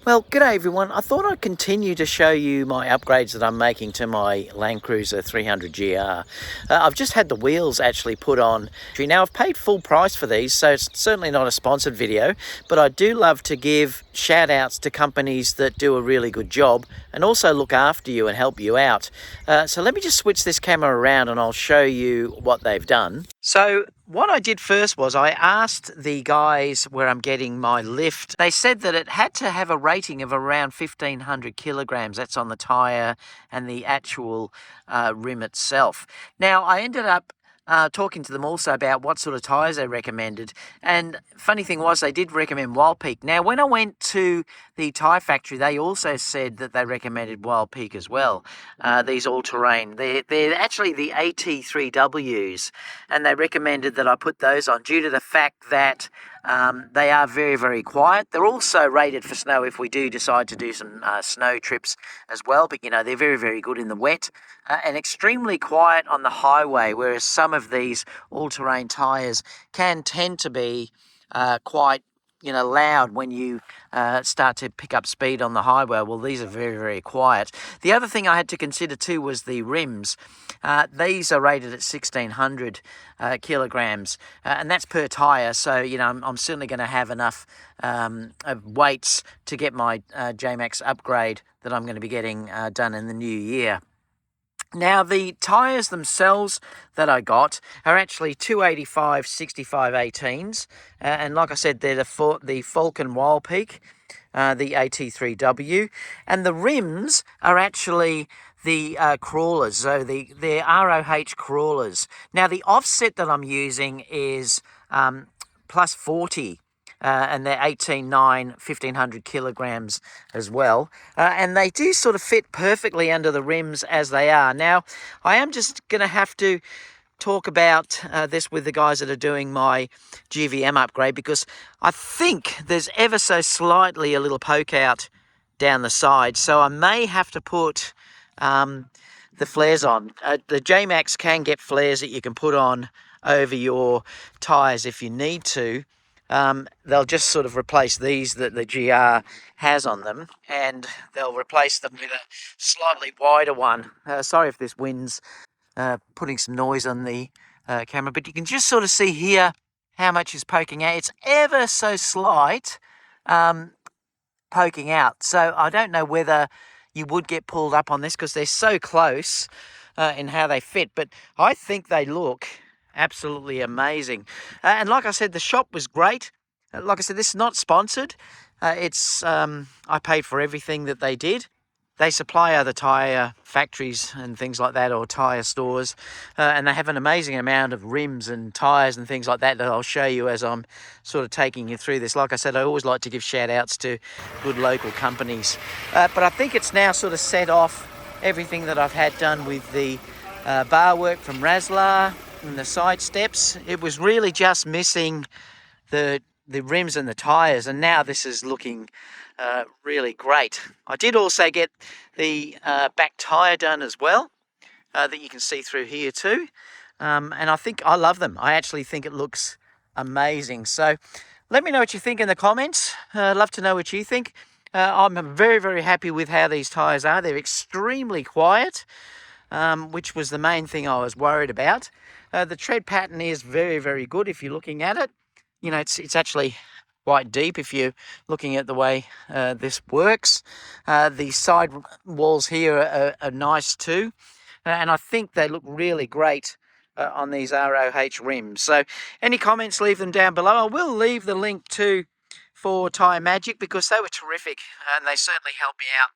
Well, g'day everyone. I thought I'd continue to show you my upgrades that I'm making to my Landcruiser 300 GR. I've just had the wheels actually put on. Now, I've paid full price for these, so it's certainly not a sponsored video, but I do love to give shout outs to companies that do a really good job and also look after you and help you out. So let me just switch this camera around and I'll show you what they've done. So what I did first was I asked the guys where I'm getting my lift. They said that it had to have a rating of around 1,500 kilograms. That's on the tyre and the actual rim itself. Now, I ended up talking to them also about what sort of tyres they recommended. And funny thing was, they did recommend WILDPEAK. Now, when I went to the tyre factory, they also said that they recommended WILDPEAK as well. These all-terrain. They're actually the AT3Ws, and they recommended that I put those on due to the fact that they are very, very quiet. They're also rated for snow if we do decide to do some snow trips as well. But, you know, they're very, very good in the wet and extremely quiet on the highway, whereas some of these all-terrain tyres can tend to be quite, loud when you start to pick up speed on the highway. Well, these are very, very quiet. The other thing I had to consider too was the rims. These are rated at 1,600 kilograms, and that's per tyre. So, I'm certainly going to have enough of weights to get my J-Max upgrade that I'm going to be getting done in the new year. Now, the tyres themselves that I got are actually 285 65 18s, and like I said, they're the Falcon WILDPEAK, the AT3W, and the rims are actually the crawlers, so they're ROH crawlers. Now, the offset that I'm using is plus 40. And they're 18.9, 1,500 kilograms as well. And they do sort of fit perfectly under the rims as they are. Now, I am just going to have to talk about this with the guys that are doing my GVM upgrade, because I think there's ever so slightly a little poke out down the side. So I may have to put the flares on. The J-Max can get flares that you can put on over your tyres if you need to. They'll just sort of replace these that the GR has on them, and they'll replace them with a slightly wider one. Sorry if this wind's putting some noise on the camera, but you can just sort of see here how much is poking out. It's ever so slight poking out, so I don't know whether you would get pulled up on this because they're so close in how they fit, but I think they look absolutely amazing. And like I said, the shop was great. Like I said, this is not sponsored. I paid for everything that they did. They supply other tyre factories and things like that, or tyre stores, and they have an amazing amount of rims and tyres and things like that I'll show you as I'm sort of taking you through this. Like I said, I always like to give shout outs to good local companies. But I think it's now sort of set off everything that I've had done with the bar work from Raslar and the side steps. It was really just missing the rims and the tyres, and now this is looking really great. I did also get the back tyre done as well, that you can see through here too, and I think I love them. I actually think it looks amazing. So let me know what you think in the comments. I'd love to know what you think. I'm very, very happy with how these tyres are. They're extremely quiet, which was the main thing I was worried about. The tread pattern is very, very good if you're looking at it. It's actually quite deep if you're looking at the way this works. The side walls here are nice too, and I think they look really great on these ROH rims. So any comments, leave them down below. I will leave the link for Tyre Magic because they were terrific and they certainly helped me out